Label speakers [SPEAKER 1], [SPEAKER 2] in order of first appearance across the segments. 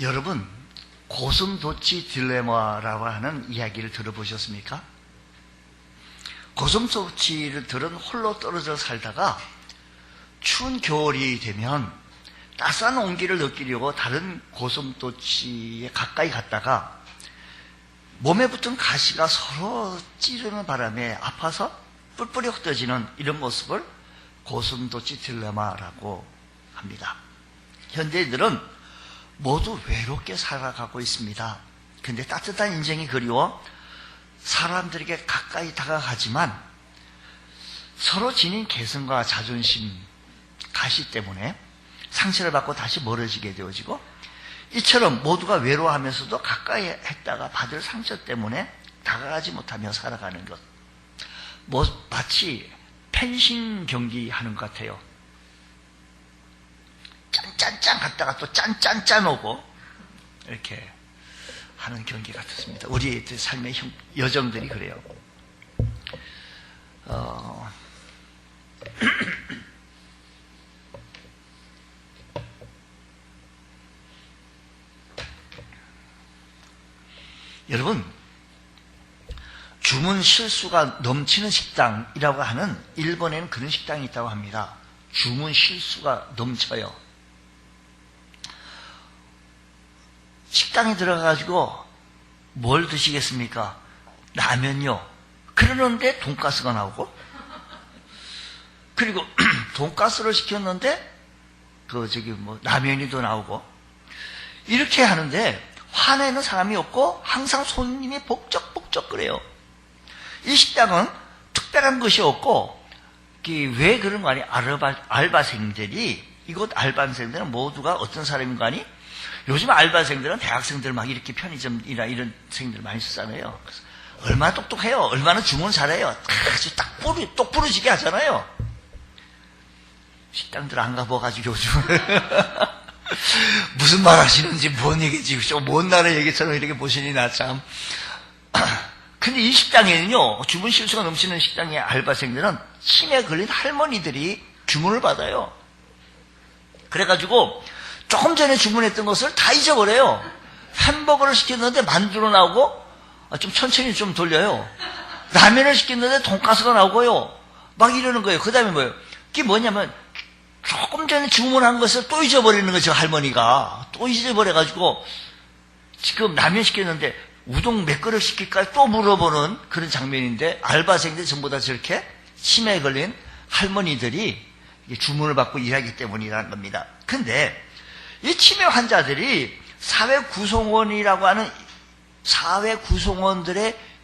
[SPEAKER 1] 여러분, 고슴도치 딜레마라고 하는 이야기를 들어보셨습니까? 고슴도치를 들은 홀로 떨어져 살다가 추운 겨울이 되면 따스한 온기를 느끼려고 다른 고슴도치에 가까이 갔다가 몸에 붙은 가시가 서로 찌르는 바람에 아파서 뿔뿔이 흩어지는 이런 모습을 고슴도치 딜레마라고 합니다. 현대인들은 모두 외롭게 살아가고 있습니다. 근데 따뜻한 인생이 그리워 사람들에게 가까이 다가가지만 서로 지닌 개성과 자존심, 가시 때문에 상처를 받고 다시 멀어지게 되어지고, 이처럼 모두가 외로워하면서도 가까이 했다가 받을 상처 때문에 다가가지 못하며 살아가는 것, 마치 펜싱 경기 하는 것 같아요. 짠짠짠 갔다가 또 짠짠짠 오고 이렇게 하는 경기 같았습니다. 우리 삶의 여정들이 그래요. 여러분, 주문 실수가 넘치는 식당이라고 하는, 일본에는 그런 식당이 있다고 합니다. 주문 실수가 넘쳐요. 식당에 들어가가지고 뭘 드시겠습니까? 라면요. 그러는데 돈가스가 나오고, 그리고 돈가스를 시켰는데 라면이 더 나오고, 이렇게 하는데 화내는 사람이 없고 항상 손님이 복적복적 그래요. 이 식당은 특별한 것이 없고, 왜 그런 거 아니? 알바생들이, 이곳 알바생들은 모두가 어떤 사람인가 하니? 요즘 알바생들은 대학생들 막 이렇게 편의점이나 이런 생들 많이 쓰잖아요. 그래서 얼마나 똑똑해요. 얼마나 주문 잘해요. 아주 똑부러지게 하잖아요. 식당들 안 가봐가지고 요즘 무슨 말 하시는지 뭔 얘기지, 먼 나라 얘기처럼 이렇게 보시니 나 참. 근데 이 식당에는요, 주문 실수가 넘치는 식당의 알바생들은 치매에 걸린 할머니들이 주문을 받아요. 그래가지고 조금 전에 주문했던 것을 다 잊어버려요. 햄버거를 시켰는데 만두로 나오고, 좀 천천히 좀 돌려요. 라면을 시켰는데 돈가스가 나오고요. 막 이러는 거예요. 그 다음에 뭐예요? 그게 뭐냐면 조금 전에 주문한 것을 또 잊어버리는 거죠. 할머니가 또 잊어버려가지고 지금 라면 시켰는데 우동 몇 그릇 시킬까 또 물어보는 그런 장면인데, 알바생들이 전부 다 저렇게 치매에 걸린 할머니들이 주문을 받고 일하기 때문이라는 겁니다. 근데 이 치매 환자들이 사회 구성원들의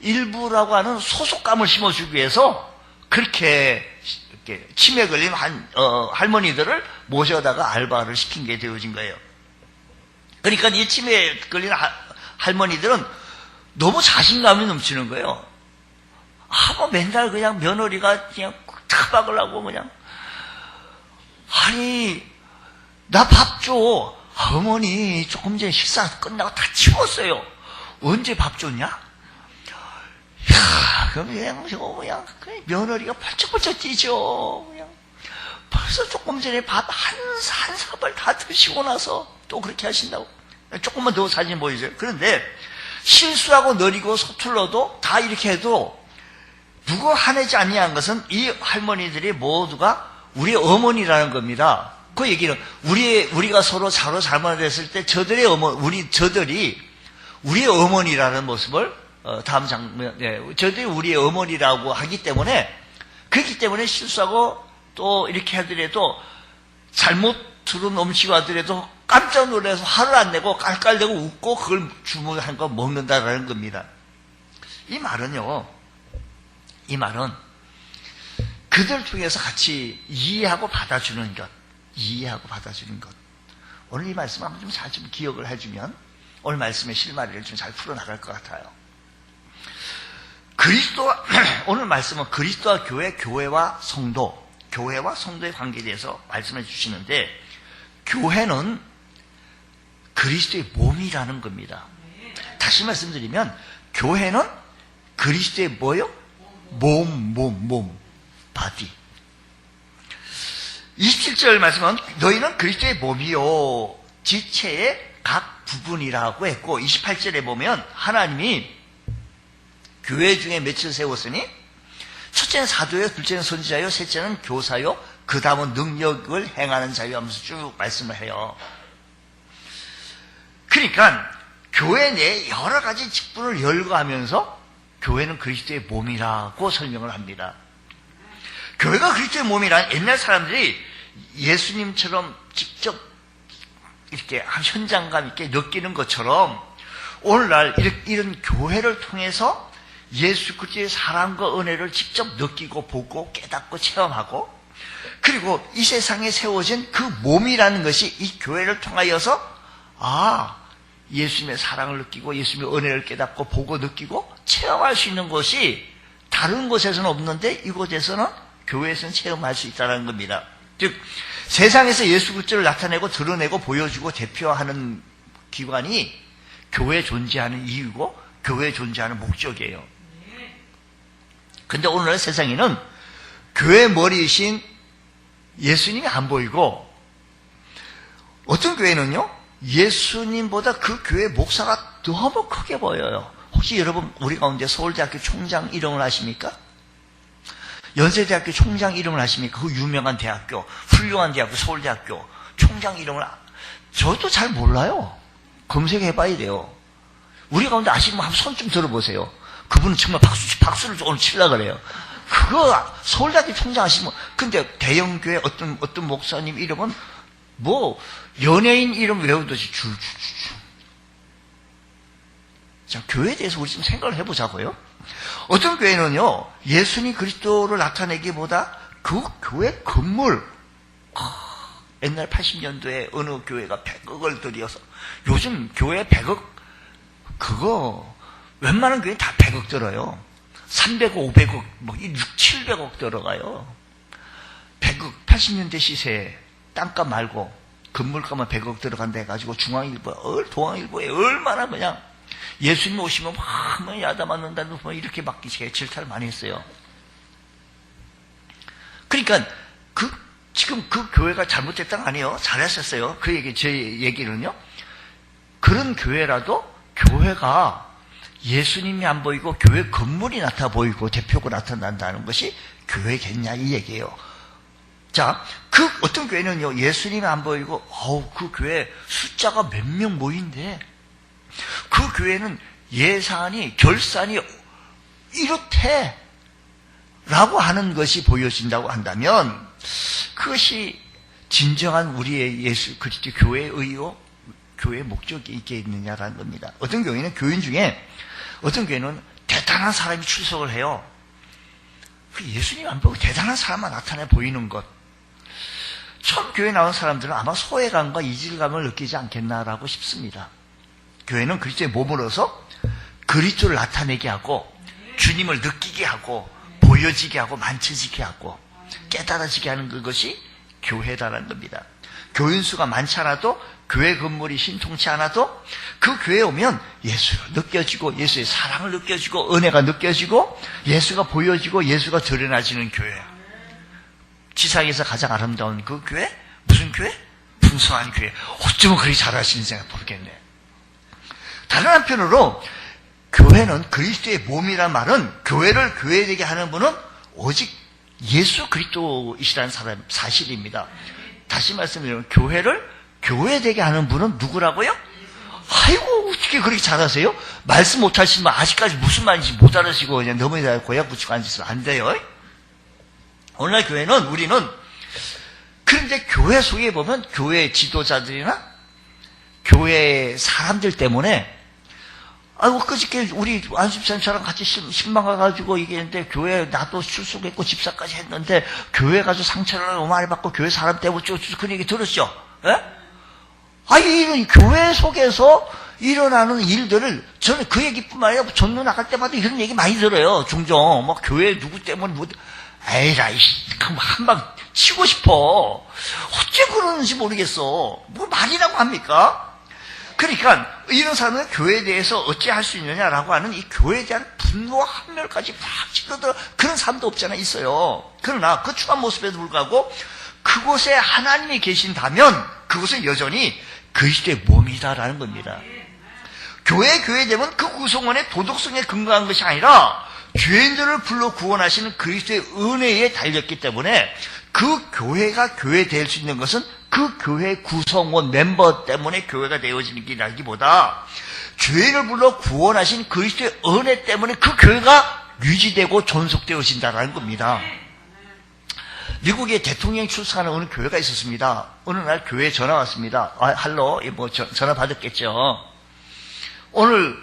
[SPEAKER 1] 일부라고 하는 소속감을 심어주기 위해서 그렇게 치매에 걸린 할머니들을 모셔다가 알바를 시킨 게 되어진 거예요. 그러니까 이 치매에 걸린 할머니들은 너무 자신감이 넘치는 거예요. 뭐 맨날 그냥 며느리가 그냥 타박을 하고 그냥, 아니, 나 밥 줘. 어머니 조금 전에 식사 끝나고 다 치웠어요. 언제 밥 줬냐? 야, 그럼 그냥 며느리가 벌쩍벌쩍 뛰죠. 그냥 벌써 조금 전에 밥 한 사발 다 드시고 나서 또 그렇게 하신다고. 조금만 더 사진 보이세요. 그런데 실수하고 느리고 서툴러도 다 이렇게 해도 누구 화내지 아니한 것은 이 할머니들이 모두가 우리 어머니라는 겁니다. 그 얘기는 우리가 서로 잘못했을 때 저들이 우리의 어머니라는 모습을 다음 장면, 저들이 우리의 어머니라고 하기 때문에, 그렇기 때문에 실수하고 또 이렇게 하더라도 잘못 들은 음식을 하더라도 깜짝 놀라서 화를 안 내고 깔깔대고 웃고 그걸 주문한 거 먹는다라는 겁니다. 이 말은 그들 통해서 같이 이해하고 받아주는 것. 오늘 이 말씀 한번 좀 잘 기억을 해주면 오늘 말씀의 실마리를 좀 잘 풀어나갈 것 같아요. 오늘 말씀은 그리스도와 교회와 성도의 관계에 대해서 말씀해 주시는데, 교회는 그리스도의 몸이라는 겁니다. 다시 말씀드리면 교회는 그리스도의 뭐요? 몸, 바디. 27절 말씀은 너희는 그리스도의 몸이요 지체의 각 부분이라고 했고 28절에 보면 하나님이 교회 중에 몇을 세웠으니 첫째는 사도요, 둘째는 선지자요, 셋째는 교사요, 그 다음은 능력을 행하는 자요 하면서 쭉 말씀을 해요. 그러니까 교회 내에 여러 가지 직분을 열거하면서 교회는 그리스도의 몸이라고 설명을 합니다. 교회가 그리스도의 몸이란 옛날 사람들이 예수님처럼 직접 이렇게 현장감 있게 느끼는 것처럼 오늘날 이런 교회를 통해서 예수 그리스도의 사랑과 은혜를 직접 느끼고 보고 깨닫고 체험하고 그리고 이 세상에 세워진 그 몸이라는 것이 이 교회를 통하여서 예수님의 사랑을 느끼고 예수님의 은혜를 깨닫고 보고 느끼고 체험할 수 있는 것이 다른 곳에서는 없는데 이곳에서는 교회에서는 체험할 수 있다는 겁니다. 즉 세상에서 예수 그리스도를 나타내고 드러내고 보여주고 대표하는 기관이 교회에 존재하는 이유고 교회에 존재하는 목적이에요. 근데 오늘 세상에는 교회 머리이신 예수님이 안 보이고 어떤 교회는요 예수님보다 그 교회 목사가 너무 크게 보여요. 혹시 여러분 우리 가운데 서울대학교 총장 이름을 아십니까? 연세대학교 총장 이름을 아십니까? 그 유명한 대학교, 훌륭한 대학교, 서울대학교 총장 이름을 저도 잘 몰라요. 검색해봐야 돼요. 우리 가운데 아시는 분 한번 손 좀 들어보세요. 그분은 정말 박수를 오늘 치려고 그래요. 그거 서울대학교 총장 아시면 근데 대형교회 어떤 목사님 이름은 뭐 연예인 이름 외우듯이 자, 교회에 대해서 우리 좀 생각을 해보자고요. 어떤 교회는요 예수님 그리스도를 나타내기보다 그 교회 건물 옛날 80년도에 어느 교회가 100억을 들여서 요즘 교회 100억 그거 웬만한 교회는 다 100억 들어요. 300억, 500억, 뭐 6, 700억 들어가요. 100억, 80년대 시세에 땅값 말고 건물값만 100억 들어간다 해가지고 중앙일보, 동아일보에 얼마나 그냥 예수님 오시면 막 야단 맞는다는 이렇게 막 질타를 많이 했어요. 그러니까 지금 그 교회가 잘못됐다는 거 아니에요. 잘했었어요. 제 얘기는요. 그런 교회라도 교회가 예수님이 안 보이고 교회 건물이 나타 보이고 대표가 나타난다는 것이 교회겠냐 이 얘기예요. 자, 어떤 교회는요 예수님이 안 보이고 그 교회 숫자가 몇 명 모인데 그 교회는 예산이 결산이 이렇대 라고 하는 것이 보여진다고 한다면 그것이 진정한 우리의 예수 그리스도 교회의 의요 교회의 목적이 있게 있느냐라는 겁니다. 어떤 교회는 교인 중에 어떤 교회는 대단한 사람이 출석을 해요. 예수님 안 보고 대단한 사람만 나타내 보이는 것. 처음 교회 나온 사람들은 아마 소외감과 이질감을 느끼지 않겠나라고 싶습니다. 교회는 그리스도의 몸으로서 그리스도를 나타내게 하고 주님을 느끼게 하고 보여지게 하고 만져지게 하고 깨달아지게 하는 그것이 교회다라는 겁니다. 교인 수가 많지 않아도 교회 건물이 신통치 않아도 그 교회에 오면 예수가 느껴지고 예수의 사랑을 느껴지고 은혜가 느껴지고 예수가 보여지고 예수가 드러나지는 교회. 지상에서 가장 아름다운 그 교회? 무슨 교회? 풍성한 교회. 어쩌면 그리 잘하시는지 모르겠네. 다른 한편으로 교회는 그리스도의 몸이란 말은 교회를 교회되게 하는 분은 오직 예수 그리스도이시라는 사실입니다. 다시 말씀드리면 교회를 교회되게 하는 분은 누구라고요? 아이고 어떻게 그렇게 잘하세요? 말씀 못하시면 아직까지 무슨 말인지 못 알으시고 그냥 너무나 고약 붙이고 앉으시면 안 돼요. 오늘날 교회는 우리는 그런데 교회 속에 보면 교회 지도자들이나 교회 사람들 때문에 그저께 우리 안집사님처럼 같이 신방 가가지고 얘기했는데 교회 나도 출석했고 집사까지 했는데 교회 가서 상처를 너무 많이 받고 교회 사람 때문에 그 얘기 들었죠? 예? 이런 교회 속에서 일어나는 일들을 저는 그 얘기뿐만 아니라 전도 나갈 때마다 이런 얘기 많이 들어요. 종종 뭐 교회 누구 때문에 에이라이 한방 치고 싶어. 어째 그러는지 모르겠어. 뭐 말이라고 합니까? 그러니까 이런 사람은 교회에 대해서 어찌 할 수 있느냐라고 하는 이 교회에 대한 분노와 한멸까지 막 찌그러들어 그런 사람도 없잖아 있어요. 그러나 그 추한 모습에도 불구하고 그곳에 하나님이 계신다면 그곳은 여전히 그리스도의 몸이다라는 겁니다. 교회되면 그 구성원의 도덕성에 근거한 것이 아니라 죄인들을 불러 구원하시는 그리스도의 은혜에 달렸기 때문에 그 교회가 교회 될 수 있는 것은 그 교회 구성원 멤버 때문에 교회가 되어지는 게 아니기보다 죄인을 불러 구원하신 그리스도의 은혜 때문에 그 교회가 유지되고 존속되어진다는 겁니다. 미국에 대통령 출석하는 어느 교회가 있었습니다. 어느 날 교회에 전화 왔습니다. 할로, 전화 받았겠죠. 오늘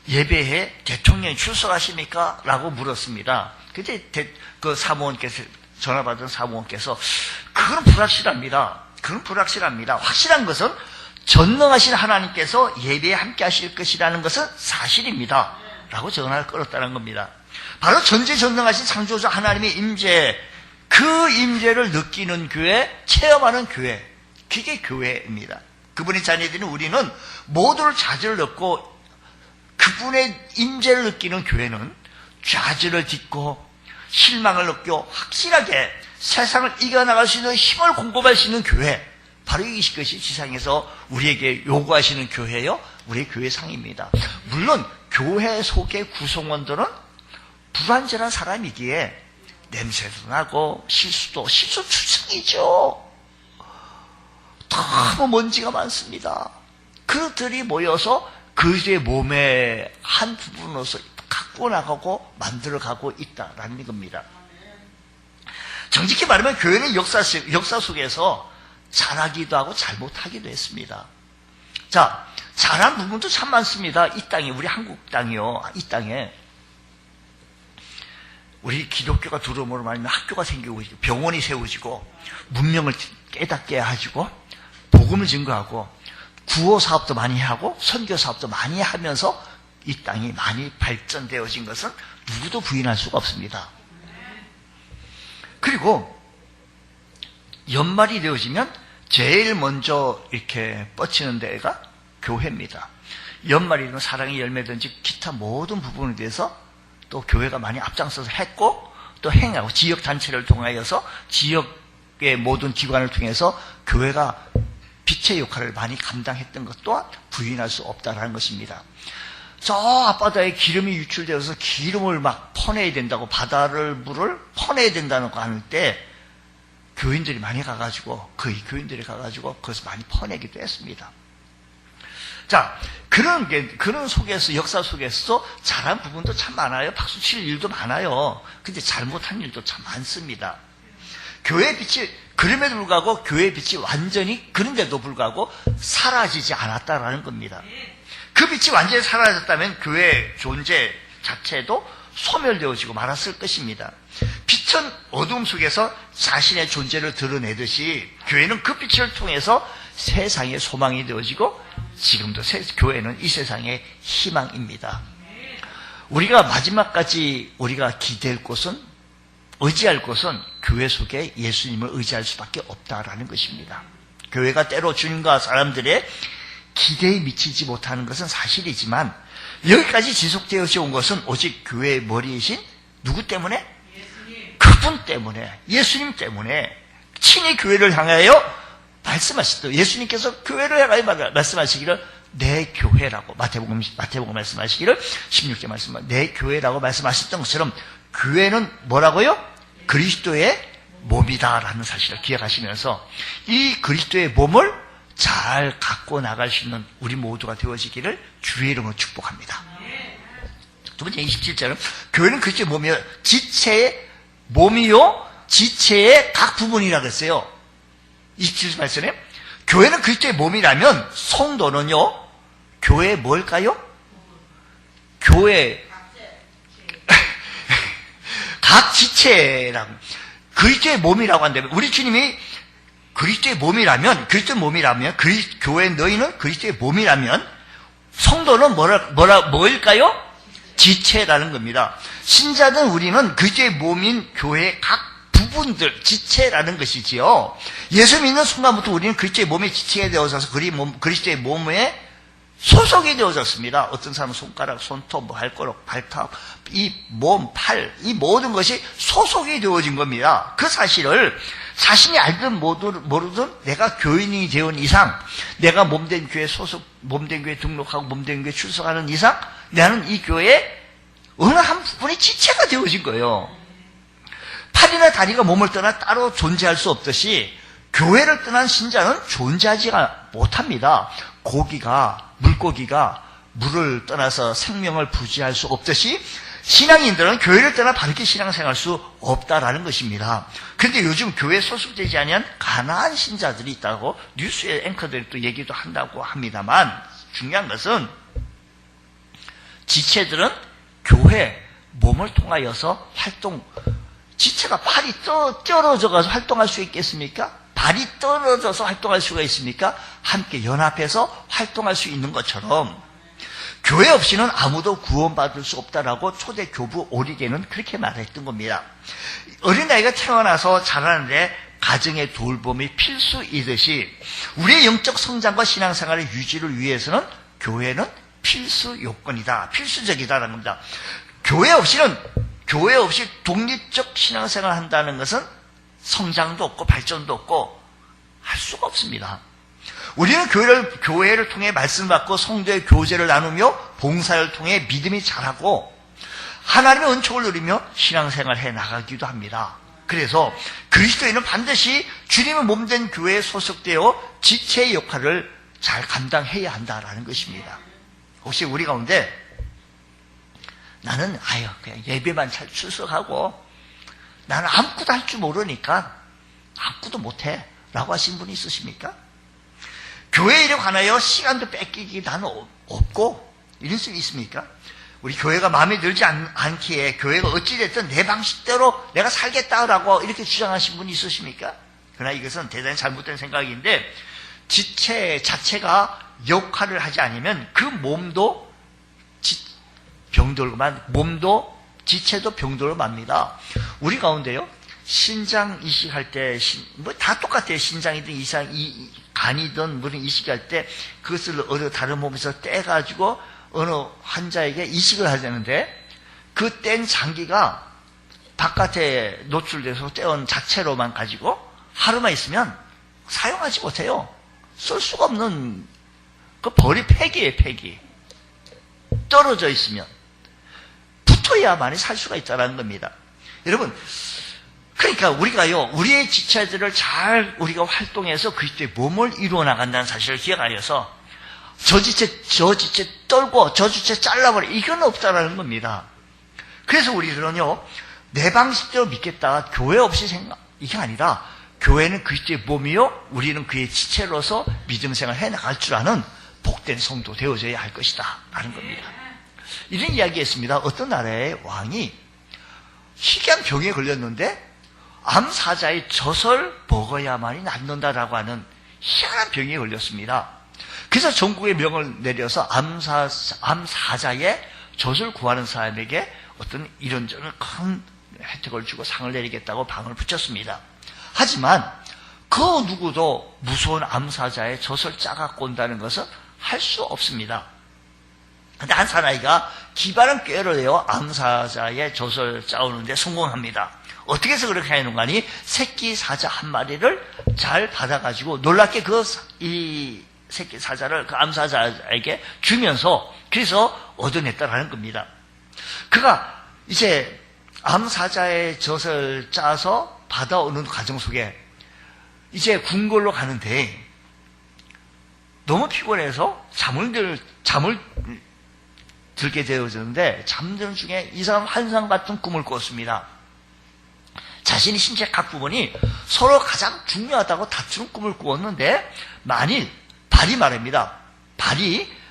[SPEAKER 1] 예배에 대통령이 출석하십니까? 라고 물었습니다. 그때 그 사무원께서, 전화 받은 사무원께서, 그건 불확실합니다. 확실한 것은 전능하신 하나님께서 예배에 함께 하실 것이라는 것은 사실입니다. 라고 전화를 끌었다는 겁니다. 바로 전지전능하신 창조주 하나님의 임재, 그 임재를 느끼는 교회, 체험하는 교회, 그게 교회입니다. 그분의 자녀들인 우리는 모두를 좌절을 넣고 그분의 임재를 느끼는 교회는 좌절을 딛고 실망을 느끼고 확실하게 세상을 이겨나갈 수 있는 힘을 공급할 수 있는 교회, 바로 이것이 지상에서 우리에게 요구하시는 교회요, 우리의 교회상입니다. 물론 교회 속의 구성원들은 불완전한 사람이기에 냄새도 나고 실수투성이죠. 너무 먼지가 많습니다. 그들이 모여서 그리스도의 몸의 한 부분으로서 갖고 나가고 만들어가고 있다라는 겁니다. 정직히 말하면 교회는 역사 속에서 잘하기도 하고 잘못하기도 했습니다. 자, 잘한 부분도 참 많습니다. 이 땅에, 우리 한국 땅이요. 이 땅에 우리 기독교가 들어옴으로 말하면 학교가 생기고 병원이 세워지고 문명을 깨닫게 하시고 복음을 증거하고 구호 사업도 많이 하고 선교 사업도 많이 하면서 이 땅이 많이 발전되어진 것은 누구도 부인할 수가 없습니다. 그리고 연말이 되어지면 제일 먼저 이렇게 뻗치는 데가 교회입니다. 연말이 되면 사랑의 열매든지 기타 모든 부분에 대해서 또 교회가 많이 앞장서서 했고 또 행하고 지역단체를 통하여서 지역의 모든 기관을 통해서 교회가 빛의 역할을 많이 감당했던 것 또한 부인할 수 없다는 것입니다. 저 앞바다에 기름이 유출되어서 기름을 막 퍼내야 된다고, 바다를 물을 퍼내야 된다는 거 하는 때 교인들이 많이 가가지고, 거의 교인들이 가가지고 그것을 많이 퍼내기도 했습니다. 자, 그런 속에서, 역사 속에서 잘한 부분도 참 많아요. 박수 칠 일도 많아요. 근데 잘못한 일도 참 많습니다. 교회의 빛이, 그럼에도 불구하고 교회의 빛이 완전히, 그런데도 불구하고 사라지지 않았다라는 겁니다. 그 빛이 완전히 사라졌다면 교회의 존재 자체도 소멸되어지고 말았을 것입니다. 빛은 어둠 속에서 자신의 존재를 드러내듯이 교회는 그 빛을 통해서 세상의 소망이 되어지고 지금도 교회는 이 세상의 희망입니다. 우리가 마지막까지 우리가 기댈 곳은, 의지할 곳은 교회 속에 예수님을 의지할 수밖에 없다라는 것입니다. 교회가 때로 주님과 사람들의 기대에 미치지 못하는 것은 사실이지만 여기까지 지속되어져 온 것은 오직 교회의 머리이신 누구 때문에? 그분 때문에, 예수님 때문에 친히 교회를 향하여 말씀하시더라고요. 예수님께서 교회를 향하여 말씀하시기를 내 교회라고, 마태복음 말씀하시기를 16절 말씀, 내 교회라고 말씀하셨던 것처럼 교회는 뭐라고요? 그리스도의 몸이다라는 사실을 기억하시면서 이 그리스도의 몸을 잘 갖고 나갈 수 있는 우리 모두가 되어지기를 주의 이름으로 축복합니다. 두 번째 27절은 교회는 그리스도의 몸이요, 지체의 몸이요, 지체의 각 부분이라고 했어요. 27절 말씀에 교회는 그리스도의 몸이라면 성도는요, 교회의 뭘까요? 교회 각 지체라고, 그리스도의 몸이라고 한다면, 우리 주님이 그리스도의 몸이라면, 교회 너희는 그리스도의 몸이라면 성도는 뭐일까요? 지체라는 겁니다. 신자는 우리는 그리스도의 몸인 교회의 각 부분들, 지체라는 것이지요. 예수 믿는 순간부터 우리는 그리스도의 몸의 지체가 되어져서 그리스도의 몸에 소속이 되어졌습니다. 어떤 사람은 손가락, 손톱, 발가락, 발톱, 이 몸, 팔, 이 모든 것이 소속이 되어진 겁니다. 그 사실을 자신이 알든 모르든 내가 교인이 되온 이상, 내가 몸된 교회 소속, 몸된 교회 등록하고 몸된 교회 출석하는 이상 나는 이 교회의 어느 한 부분이 지체가 되어진 거예요. 팔이나 다리가 몸을 떠나 따로 존재할 수 없듯이 교회를 떠난 신자는 존재하지가 못합니다. 물고기가 물을 떠나서 생명을 부지할 수 없듯이 신앙인들은 교회를 떠나 바르게 신앙생활할 수 없다라는 것입니다. 그런데 요즘 교회에 소속되지 아니한 가난한 신자들이 있다고 뉴스의 앵커들이 또 얘기도 한다고 합니다만, 중요한 것은 지체들은 교회 몸을 통하여서 지체가 팔이 떨어져서 활동할 수 있겠습니까? 발이 떨어져서 활동할 수가 있습니까? 함께 연합해서 활동할 수 있는 것처럼 교회 없이는 아무도 구원받을 수 없다라고 초대 교부 오리겐은 그렇게 말했던 겁니다. 어린아이가 태어나서 자라는데 가정의 돌봄이 필수이듯이 우리의 영적 성장과 신앙생활의 유지를 위해서는 교회는 필수 요건이다, 필수적이다라는 겁니다. 교회 없이 독립적 신앙생활을 한다는 것은 성장도 없고 발전도 없고 할 수가 없습니다. 우리는 교회를 통해 말씀을 받고 성도의 교제를 나누며 봉사를 통해 믿음이 자라고 하나님의 은총을 누리며 신앙생활을 해 나가기도 합니다. 그래서 그리스도인은 반드시 주님의 몸된 교회에 소속되어 지체의 역할을 잘 감당해야 한다라는 것입니다. 혹시 우리 가운데 나는 그냥 예배만 잘 출석하고 나는 아무것도 할 줄 모르니까 아무것도 못해 라고 하신 분이 있으십니까? 교회 일에 관하여 시간도 뺏기기 나는 없고 이럴 수 있습니까? 우리 교회가 마음에 들지 않기에 교회가 어찌됐든 내 방식대로 내가 살겠다라고 이렇게 주장하신 분이 있으십니까? 그러나 이것은 대단히 잘못된 생각인데, 지체 자체가 역할을 하지 않으면 그 몸도 지체도 병들고 맙니다. 우리 가운데요, 신장 이식할 때, 다 똑같아요. 신장이든 간이든 무슨 이식할 때 그것을 어느 다른 몸에서 떼가지고 어느 환자에게 이식을 하자는데, 그 뗀 장기가 바깥에 노출돼서 떼온 자체로만 가지고 하루만 있으면 사용하지 못해요. 쓸 수가 없는 폐기예요, 폐기. 떨어져 있으면 붙어야만이 살 수가 있다는 겁니다. 여러분, 그러니까 우리의 지체들을 잘 우리가 활동해서 그리스도의 몸을 이루어 나간다는 사실을 기억하여서 저 지체 떨고 저 지체 잘라버려, 이건 없다라는 겁니다. 그래서 우리들은요, 내 방식대로 믿겠다, 교회 없이 이게 아니라 교회는 그리스도의 몸이요, 우리는 그의 지체로서 믿음생활을 해나갈 줄 아는 복된 성도 되어져야 할 것이다 라는 겁니다. 이런 이야기했습니다. 어떤 나라의 왕이 희귀한 병에 걸렸는데 암사자의 젖을 먹어야만이 낫는다라고 하는 희한한 병에 걸렸습니다. 그래서 전국에 명을 내려서 암사자의 젖을 구하는 사람에게 어떤 이런저런 큰 혜택을 주고 상을 내리겠다고 방을 붙였습니다. 하지만 그 누구도 무서운 암사자의 젖을 짜갖고 온다는 것은 할 수 없습니다. 근데 한 사나이가 기발한 꾀를 내어 암사자의 젖을 짜오는데 성공합니다. 어떻게 해서 그렇게 하는 거니? 새끼 사자 한 마리를 잘 받아가지고 놀랍게 이 새끼 사자를 그 암사자에게 주면서 그래서 얻어냈다라는 겁니다. 그가 이제 암사자의 젖을 짜서 받아오는 과정 속에 이제 궁궐로 가는데 너무 피곤해서 잠을 들게 되어졌는데, 잠드는 중에 이상한 환상 같은 꿈을 꿨습니다. 자신이 신체 각 부분이 서로 가장 중요하다고 다투는 꿈을 꾸었는데, 발이 말입니다.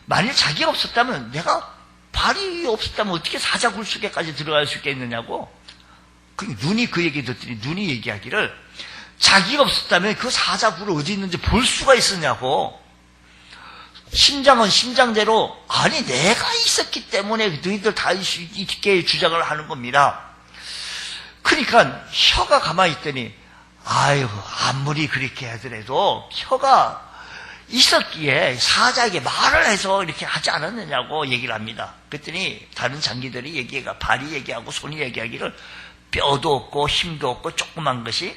[SPEAKER 1] 만일 자기가 없었다면, 내가 발이 없었다면 어떻게 사자 굴속에까지 들어갈 수 있겠느냐고. 눈이 그 얘기 듣더니 눈이 얘기하기를, 자기가 없었다면 그 사자 굴이 어디 있는지 볼 수가 있었냐고. 심장은 심장대로, 아니 내가 있었기 때문에 너희들 다 있게 주장을 하는 겁니다. 그러니까 혀가 가만히 있더니 아무리 그렇게 하더라도 혀가 있었기에 사자에게 말을 해서 이렇게 하지 않았느냐고 얘기를 합니다. 그랬더니 다른 장기들이 발이 얘기하고 손이 얘기하기를, 뼈도 없고 힘도 없고 조그만 것이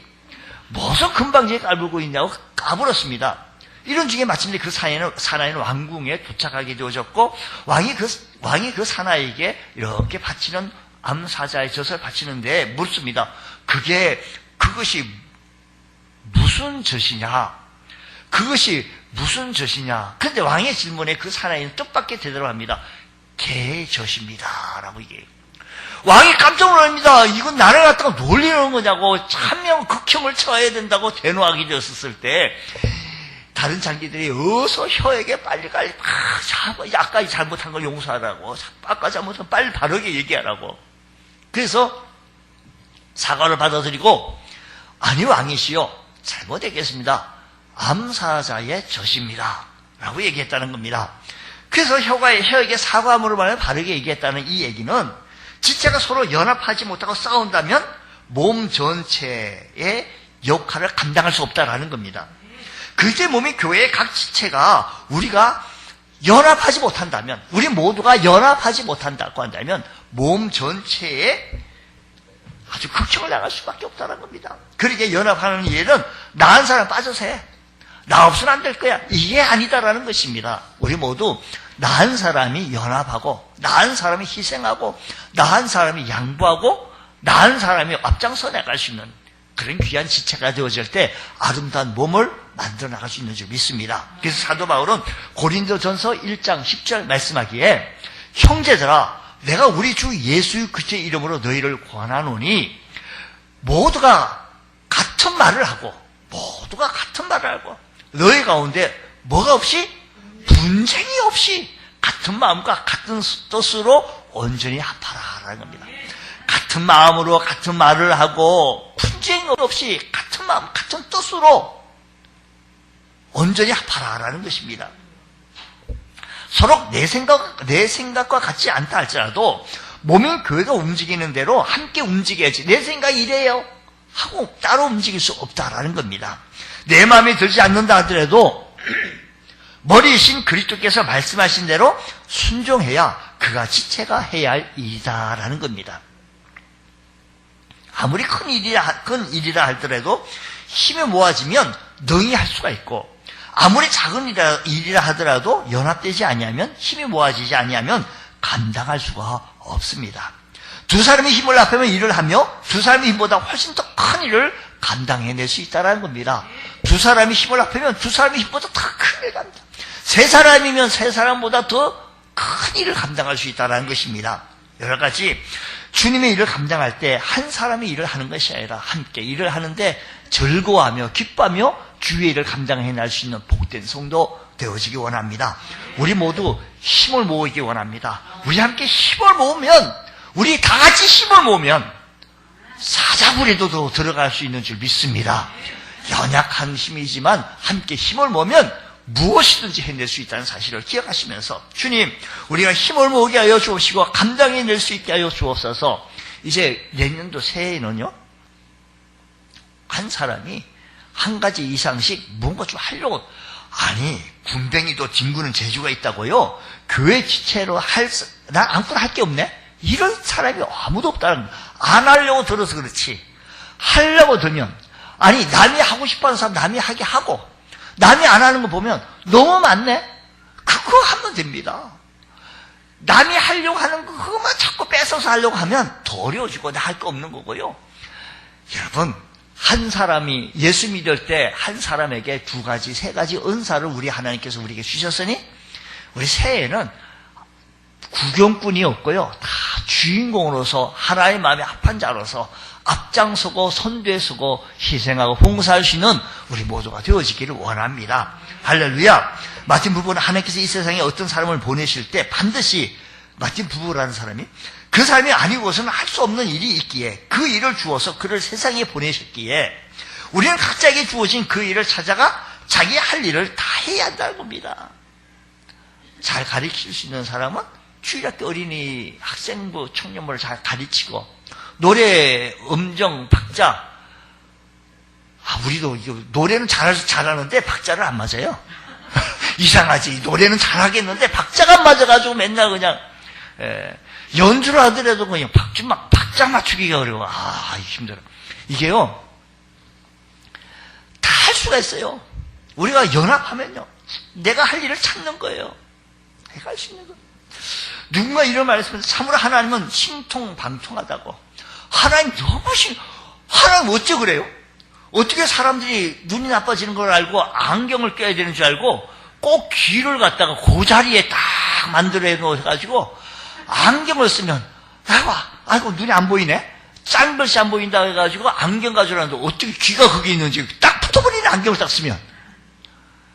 [SPEAKER 1] 무슨 금방지에 깔불고 있냐고 까불었습니다. 이런 중에 마침내 그 사나이는 왕궁에 도착하게 되어졌고, 왕이 그 사나이에게 이렇게 바치는 암사자의 젖을 바치는데 묻습니다. 그것이 무슨 젖이냐? 그것이 무슨 젖이냐? 그런데 왕의 질문에 그 사나이는 뜻밖의 대답을 합니다. 개의 젖입니다. 라고 얘기해요. 왕이 깜짝 놀랍니다. 이건 나를 갖다가 놀리는 거냐고, 참명 극형을 쳐야 된다고 대노하게 되었을 때, 다른 장기들이 어서 혀에게 빨리 아까 잘못한 걸 용서하라고, 아까 잘못한 빨리 바르게 얘기하라고. 그래서 사과를 받아들이고, 아니 왕이시여, 잘못했겠습니다. 암사자의 젖입니다. 라고 얘기했다는 겁니다. 그래서 혀에게 사과함으로 말하면 바르게 얘기했다는 이 얘기는, 지체가 서로 연합하지 못하고 싸운다면 몸 전체의 역할을 감당할 수 없다라는 겁니다. 그제 몸이 교회의 각 지체가 우리가 연합하지 못한다면, 우리 모두가 연합하지 못한다고 한다면 몸 전체에 아주 극형을 나갈 수밖에 없다는 겁니다. 그러게 연합하는 일은 나 한 사람 빠져서 해. 나 없으면 안 될 거야. 이게 아니다라는 것입니다. 우리 모두 나 한 사람이 연합하고, 나 한 사람이 희생하고, 나 한 사람이 양보하고, 나 한 사람이 앞장서 나갈 수 있는 그런 귀한 지체가 되어질 때 아름다운 몸을 만들어 나갈 수 있는 줄 믿습니다. 그래서 사도 바울은 고린도전서 1장 10절 말씀하기에, 형제들아, 내가 우리 주 예수 그리스도의 이름으로 너희를 권하노니 모두가 같은 말을 하고 너희 가운데 뭐가 없이? 분쟁이 없이 같은 마음과 같은 뜻으로 온전히 합하라라는 겁니다. 같은 마음으로 같은 말을 하고 분쟁 없이 같은 마음 같은 뜻으로 온전히 합하라라는 것입니다. 서로 내 생각과 같지 않다 할지라도 몸인 교회가 움직이는 대로 함께 움직여야지. 내 생각이 이래요 하고 따로 움직일 수 없다라는 겁니다. 내 마음에 들지 않는다 하더라도 머리이신 그리스도께서 말씀하신 대로 순종해야 그가 지체가 해야 할 일이다라는 겁니다. 아무리 큰 일이라 할더라도 힘이 모아지면 능히 할 수가 있고, 아무리 작은 일이라 하더라도 연합되지 아니하면, 힘이 모아지지 아니하면 감당할 수가 없습니다. 두 사람이 힘을 합하면 일을 하며 두 사람의 힘보다 훨씬 더 큰 일을 감당해낼 수 있다는 겁니다. 두 사람이 힘을 합하면 두 사람의 힘보다 더 큰 일을 감당. 세 사람이면 세 사람보다 더 큰 일을 감당할 수 있다는 것입니다. 여러 가지 주님의 일을 감당할 때 한 사람이 일을 하는 것이 아니라 함께 일을 하는데 즐거워하며 기뻐하며 주의 일을 감당해낼 수 있는 복된 성도 되어지기 원합니다. 우리 모두 힘을 모으기 원합니다. 우리 함께 힘을 모으면, 우리 다 같이 힘을 모으면 사자굴에도 더 들어갈 수 있는 줄 믿습니다. 연약한 힘이지만 함께 힘을 모으면 무엇이든지 해낼 수 있다는 사실을 기억하시면서, 주님, 우리가 힘을 모으게 하여 주옵시고 감당해낼 수 있게 하여 주옵소서. 이제 내년도 새해에는요, 한 사람이 한 가지 이상씩 뭔가 좀 하려고, 아니 군뱅이도 뒹구는 재주가 있다고요? 교회 지체로 난 아무것도 할 게 없네? 이런 사람이 아무도 없다는 거야. 안 하려고 들어서 그렇지, 하려고 들면, 아니 남이 하고 싶어하는 사람 남이 하게 하고, 남이 안 하는 거 보면 너무 많네? 그거 하면 됩니다. 남이 하려고 하는 거 그거만 자꾸 뺏어서 하려고 하면 더 어려워지고 나 할 거 없는 거고요. 여러분, 한 사람이 예수 믿을 때 한 사람에게 두 가지, 세 가지 은사를 우리 하나님께서 우리에게 주셨으니, 우리 새해에는 구경꾼이 없고요, 다 주인공으로서 하나님의 마음에 합한 자로서 앞장서고 선대서고 희생하고 봉사할 수 있는 우리 모두가 되어지기를 원합니다. 할렐루야. 마틴 부부는 하나님께서 이 세상에 어떤 사람을 보내실 때 반드시 마틴 부부라는 사람이, 그 사람이 아니고서는 할 수 없는 일이 있기에 그 일을 주어서 그를 세상에 보내셨기에 우리는 각자에게 주어진 그 일을 찾아가 자기 할 일을 다 해야 한다는 겁니다. 잘 가르칠 수 있는 사람은 주일학교 어린이 학생부 청년부를 잘 가르치고, 노래 음정 박자, 우리도 노래는 잘하는데 박자를 안 맞아요. 이상하지. 노래는 잘하겠는데 박자가 안 맞아가지고 맨날 그냥 연주를 하더라도 그냥 박자 맞추기가 어려워. 힘들어. 이게요, 수가 있어요. 우리가 연합하면요. 내가 할 일을 찾는 거예요. 내가 할 수 있는 거예요. 누군가 이런 말을 했으면 참으로 하나님은 신통방통하다고. 하나님 하나님 어째 그래요? 어떻게 사람들이 눈이 나빠지는 걸 알고 안경을 껴야 되는 줄 알고 꼭 귀를 갖다가 그 자리에 딱 만들어 놓아가지고 안경을 쓰면 아이고 눈이 안 보이네? 짠 글씨 안 보인다 해가지고 안경 가져라는데 어떻게 귀가 거기 있는지 딱 붙어버리는 안경을 딱 쓰면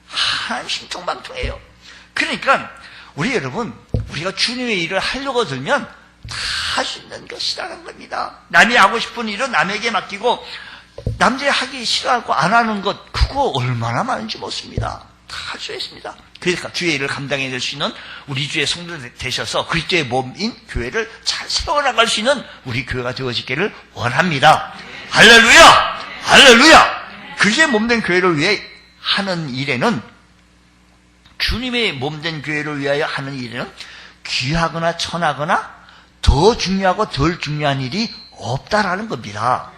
[SPEAKER 1] 하나님 신통방통해요. 그러니까 우리 여러분 우리가 주님의 일을 하려고 들면 다 할 수 있는 것이라는 겁니다. 남이 하고 싶은 일은 남에게 맡기고 남들이 하기 싫어하고 안 하는 것 그거 얼마나 많은지 모릅니다. 다 할 수 있습니다. 그러니까 주의 일을 감당해낼 수 있는 우리 주의 성도 되셔서 그리스도의 몸인 교회를 잘 세워나갈 수 있는 우리 교회가 되어지기를 원합니다. 할렐루야! 할렐루야! 그리스도의 몸된 교회를 위해 하는 일에는 주님의 몸된 교회를 위하여 하는 일에는 귀하거나 천하거나 더 중요하고 덜 중요한 일이 없다라는 겁니다.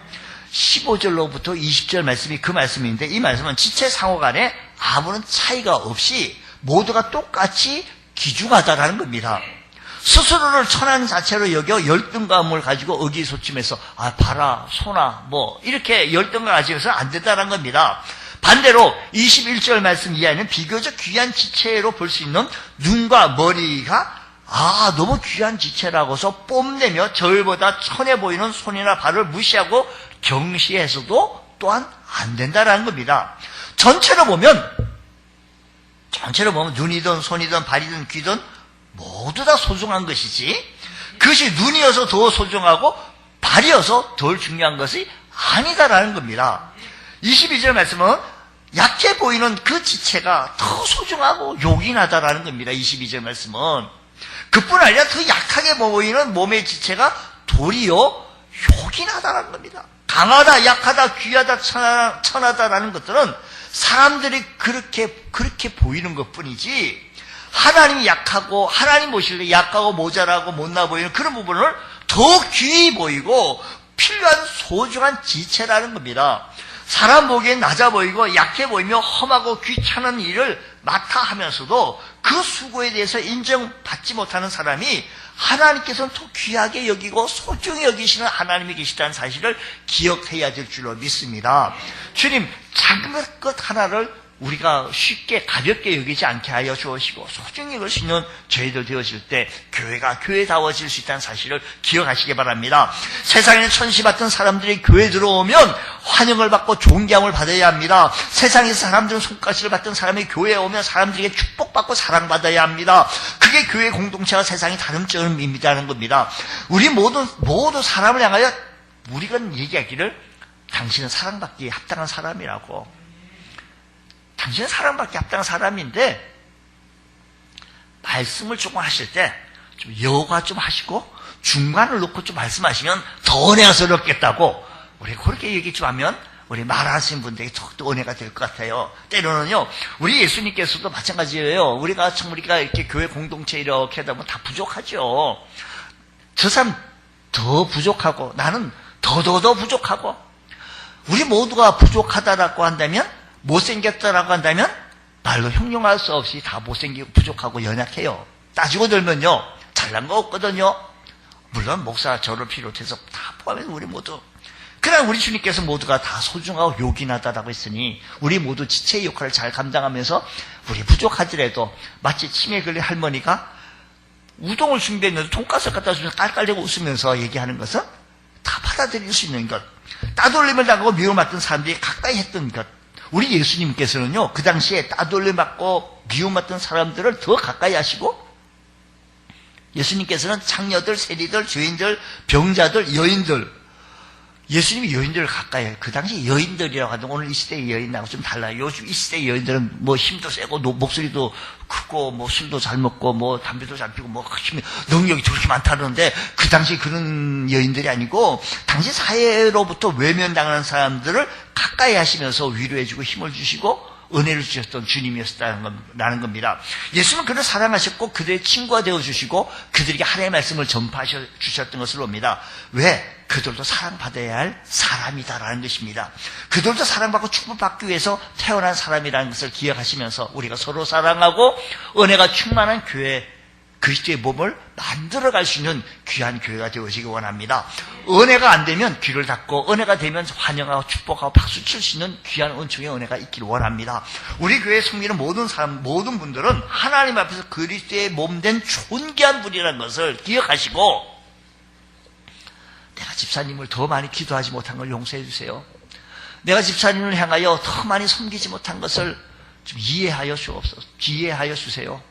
[SPEAKER 1] 15절로부터 20절 말씀이 그 말씀인데 이 말씀은 지체 상호 간에 아무런 차이가 없이 모두가 똑같이 귀중하다라는 겁니다. 스스로를 천한 자체로 여겨 열등감을 가지고 의기소침해서 봐라 소나 뭐 이렇게 열등감을 가지고서 안 된다는 겁니다. 반대로 21절 말씀 이하에는 비교적 귀한 지체로 볼 수 있는 눈과 머리가 너무 귀한 지체라고서 뽐내며 저희보다 천해 보이는 손이나 발을 무시하고 경시해서도 또한 안 된다라는 겁니다. 전체로 보면 눈이든 손이든 발이든 귀든 모두 다 소중한 것이지 그것이 눈이어서 더 소중하고 발이어서 덜 중요한 것이 아니다라는 겁니다. 22절 말씀은 약해 보이는 그 지체가 더 소중하고 요긴하다라는 겁니다. 22절 말씀은 그뿐 아니라 더 약하게 보이는 몸의 지체가 도리어 요긴하다라는 겁니다. 강하다, 약하다, 귀하다, 천하다라는 것들은 사람들이 그렇게 보이는 것 뿐이지 하나님이 약하고 하나님 보실 때 약하고 모자라고 못나 보이는 그런 부분을 더 귀히 보이고 필요한 소중한 지체라는 겁니다. 사람 보기엔 낮아 보이고 약해 보이며 험하고 귀찮은 일을 맡아 하면서도 그 수고에 대해서 인정받지 못하는 사람이 하나님께서는 더 귀하게 여기고 소중히 여기시는 하나님이 계시다는 사실을 기억해야 될 줄로 믿습니다. 주님 작은 것 하나를 우리가 쉽게 가볍게 여기지 않게 하여 주시고 소중히 여길 수 있는 저희들 되어질 때 교회가 교회다워질 수 있다는 사실을 기억하시기 바랍니다. 세상에는 천시 받던 사람들이 교회 들어오면 환영을 받고 존경을 받아야 합니다. 세상에서 사람들은 손가락을 받던 사람이 교회에 오면 사람들에게 축복받고 사랑받아야 합니다. 그게 교회 공동체와 세상이 다른 점입니다는 겁니다. 우리 모두 사람을 향하여 우리가 얘기하기를 당신은 사랑받기에 합당한 사람이라고. 당신은 사랑받기 합당한 사람인데 말씀을 조금 하실 때 좀 여과 좀 하시고 중간을 놓고 좀 말씀하시면 더 은혜가 스럽겠다고 우리 그렇게 얘기 좀 하면 우리 말하시는 분들에게 더욱더 은혜가 될 것 같아요. 때로는요 우리 예수님께서도 마찬가지예요. 우리가 이렇게 교회 공동체 이렇게 하다 보면 다 부족하죠. 저 사람 더 부족하고 나는 더 부족하고 우리 모두가 부족하다라고 한다면 못생겼다라고 한다면 말로 형용할 수 없이 다 못생기고 부족하고 연약해요. 따지고 들면요 잘난 거 없거든요. 물론 목사 저를 비롯해서 다 포함해서 우리 모두 그러나 우리 주님께서 모두가 다 소중하고 요긴하다라고 했으니 우리 모두 지체의 역할을 잘 감당하면서 우리 부족하더라도 마치 치매 걸린 할머니가 우동을 준비했는데 돈가스 갖다 주면서 깔깔대고 웃으면서 얘기하는 것은 다 받아들일 수 있는 것 따돌림을 당하고 미움받던 사람들이 가까이 했던 것 우리 예수님께서는요 그 당시에 따돌림 받고 미움받던 사람들을 더 가까이 하시고 예수님께서는 창녀들, 세리들, 죄인들, 병자들, 여인들 예수님이 여인들을 가까이 해요. 그 당시 여인들이라고 하던 오늘 이 시대의 여인하고 좀 달라요. 요즘 이 시대의 여인들은 뭐 힘도 세고 목소리도 크고 뭐 술도 잘 먹고 뭐 담배도 잘 피고 뭐 힘이 능력이 저렇게 많다는데 그 당시 그런 여인들이 아니고 당시 사회로부터 외면당하는 사람들을 가까이 하시면서 위로해주고 힘을 주시고 은혜를 주셨던 주님이었다는 겁니다. 예수는 그를 사랑하셨고 그들의 친구가 되어주시고 그들에게 하나님의 말씀을 전파하셨던 것을 봅니다. 왜? 그들도 사랑받아야 할 사람이다라는 것입니다. 그들도 사랑받고 축복받기 위해서 태어난 사람이라는 것을 기억하시면서 우리가 서로 사랑하고 은혜가 충만한 교회, 그리스도의 몸을 만들어갈 수 있는 귀한 교회가 되어지기 원합니다. 은혜가 안 되면 귀를 닫고 은혜가 되면 환영하고 축복하고 박수 칠 수 있는 귀한 은총의 은혜가 있기를 원합니다. 우리 교회에 섬기는 모든 사람, 모든 분들은 하나님 앞에서 그리스도의 몸된 존귀한 분이라는 것을 기억하시고 내가 집사님을 더 많이 기도하지 못한 걸 용서해 주세요. 내가 집사님을 향하여 더 많이 섬기지 못한 것을 좀 이해하여 주세요.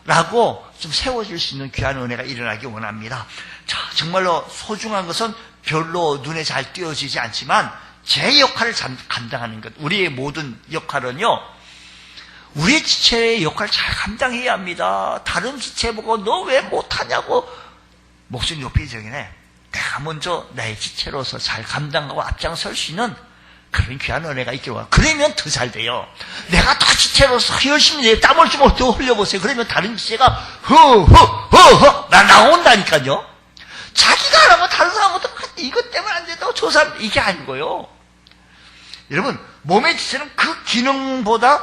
[SPEAKER 1] 라고 좀 세워질 수 있는 귀한 은혜가 일어나기 원합니다. 자, 정말로 소중한 것은 별로 눈에 잘 띄어지지 않지만 제 역할을 감당하는 것. 우리의 모든 역할은요, 우리의 지체의 역할을 잘 감당해야 합니다. 다른 지체 보고 너 왜 못하냐고 목소리 높이 저기네. 내가 먼저 나의 지체로서 잘 감당하고 앞장설 수 있는 그런 귀한 은혜가 있기를 원합니다. 그러면 더 잘 돼요. 내가 다 지체로서 열심히 땀을 좀 더 흘려보세요. 그러면 다른 지체가 허허허허 나온다니까요. 자기가 안 하면 다른 사람부터 이것 때문에 안 된다고 저 사람 이게 아니고요. 여러분, 몸의 지체는 그 기능보다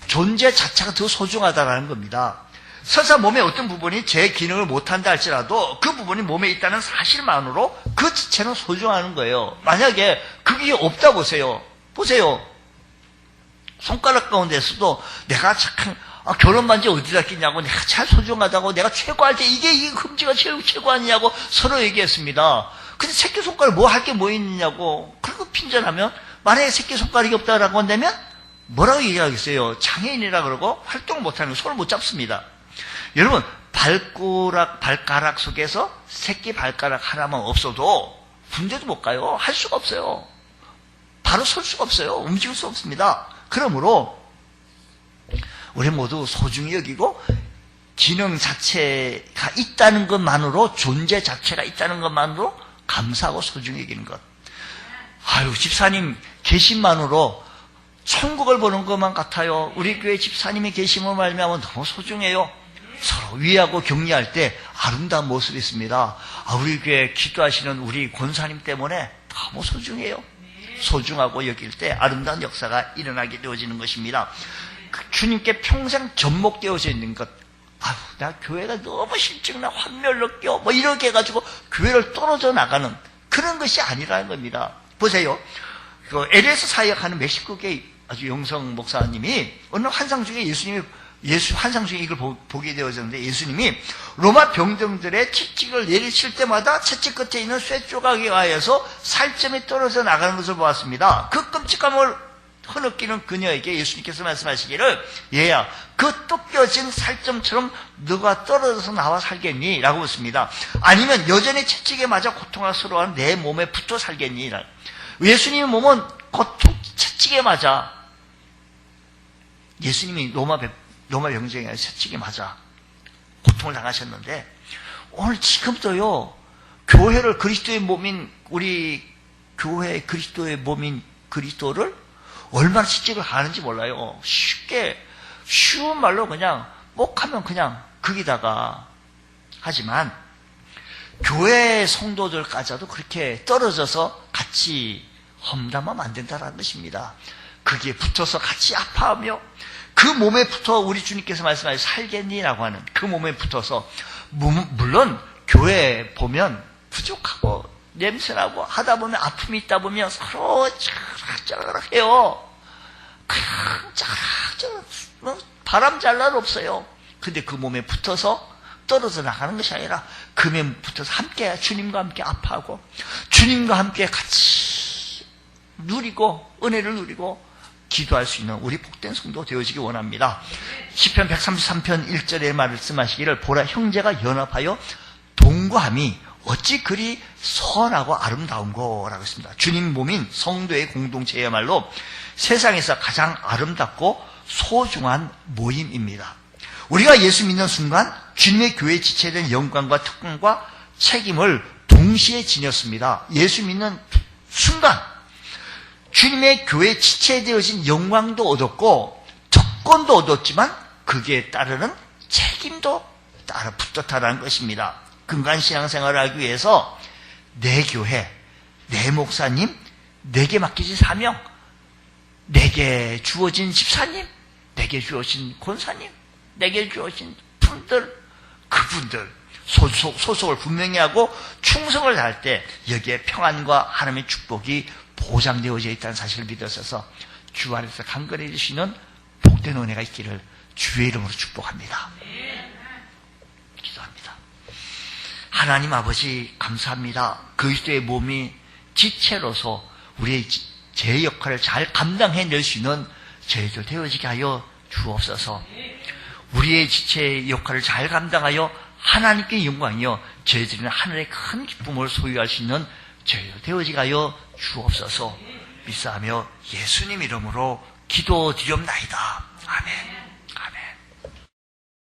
[SPEAKER 1] 존재 자체가 더 소중하다는 겁니다. 설사 몸의 어떤 부분이 제 기능을 못한다 할지라도 그 부분이 몸에 있다는 사실만으로 그 지체는 소중한 거예요. 만약에 그게 없다 보세요. 손가락 가운데서도 내가 착한 결혼 반지 어디다 끼냐고 내가 잘 소중하다고 내가 최고할 때 이게 흠지가 최고 아니냐고 서로 얘기했습니다. 근데 새끼손가락 뭐 할 게 뭐 있느냐고 그리고 핀잔하면 만약에 새끼손가락이 없다라고 한다면 뭐라고 얘기하겠어요? 장애인이라 그러고 활동 못하는 거 손을 못 잡습니다. 여러분, 발가락 속에서 새끼 발가락 하나만 없어도 군대도 못 가요. 할 수가 없어요. 바로 설 수가 없어요. 움직일 수 없습니다. 그러므로 우리 모두 소중히 여기고 기능 자체가 있다는 것만으로, 존재 자체가 있다는 것만으로 감사하고 소중히 여기는 것. 아유, 집사님 계심만으로 천국을 보는 것만 같아요. 우리 교회 집사님이 계심을 말미암아 너무 소중해요. 서로 위하고 격려할 때 아름다운 모습이 있습니다. 우리 교회 기도하시는 우리 권사님 때문에 너무 소중해요. 소중하고 여길 때 아름다운 역사가 일어나게 되어지는 것입니다. 주님께 평생 접목되어져 있는 것. 나 교회가 너무 실증나 환멸 느껴 이렇게 해가지고 교회를 떨어져 나가는 그런 것이 아니라는 겁니다. 보세요. 그 LS 사역하는 멕시코계 아주 영성 목사님이 어느 환상 중에 환상 중에 이걸 보게 되어졌는데, 예수님이 로마 병정들의 채찍을 내리칠 때마다 채찍 끝에 있는 쇠 조각에 의해서 살점이 떨어져 나가는 것을 보았습니다. 그 끔찍함을 흐느끼는 그녀에게 예수님께서 말씀하시기를, 얘야, 그 뜯겨진 살점처럼 너가 떨어져서 나와 살겠니? 라고 묻습니다. 아니면 여전히 채찍에 맞아 고통스러워하는 내 몸에 붙어 살겠니? 예수님의 몸은 채찍에 맞아. 예수님이 로마 병정에 채찍에 맞아 고통을 당하셨는데, 오늘 지금도요, 교회를 그리스도의 몸인, 우리 교회 그리스도의 몸인 그리스도를 얼마나 채찍을 하는지 몰라요. 쉬운 말로 그냥 목하면 그냥 거기다가 하지만, 교회 성도들까지도 그렇게 떨어져서 같이 험담하면 안 된다는 것입니다. 거기에 붙어서 같이 아파하며 그 몸에 붙어 우리 주님께서 말씀하신 살겠니라고 하는 그 몸에 붙어서, 물론 교회 보면 부족하고 냄새나고 하다 보면 아픔이 있다 보면 서로 짜락짜락 해요. 짜락짜락 바람 잘 날 없어요. 근데 그 몸에 붙어서 떨어져 나가는 것이 아니라 그 몸에 붙어서 함께 주님과 함께 아파하고 주님과 함께 같이 누리고 은혜를 누리고 기도할 수 있는 우리 복된 성도 되어지기 원합니다. 시편 133편 1절에 말씀하시기를, 보라, 형제가 연합하여 동거함이 어찌 그리 선하고 아름다운고 라고 했습니다. 주님 몸인 성도의 공동체야말로 세상에서 가장 아름답고 소중한 모임입니다. 우리가 예수 믿는 순간 주님의 교회에 지체된 영광과 특권과 책임을 동시에 지녔습니다. 예수 믿는 순간 주님의 교회 지체되어진 영광도 얻었고 특권도 얻었지만 거기에 따르는 책임도 따라 붙었다는 것입니다. 근간 신앙생활을 하기 위해서 내 교회, 내 목사님, 내게 맡겨진 사명, 내게 주어진 집사님, 내게 주어진 권사님, 내게 주어진 분들, 그분들 소속을 분명히 하고 충성을 다할 때 여기에 평안과 하나님의 축복이 보장되어져 있다는 사실을 믿어서 주 안에서 강건해 주시는 복된 은혜가 있기를 주의 이름으로 축복합니다. 기도합니다. 하나님 아버지 감사합니다. 그리스도의 몸이 지체로서 우리의 제 역할을 잘 감당해낼 수 있는 저희도 되어지게 하여 주옵소서. 우리의 지체의 역할을 잘 감당하여 하나님께 영광이여 저희들은 하늘의 큰 기쁨을 소유할 수 있는 저희도 되어지게 하여 주옵소서. 믿사하며 예수님 이름으로 기도드리옵나이다. 아멘.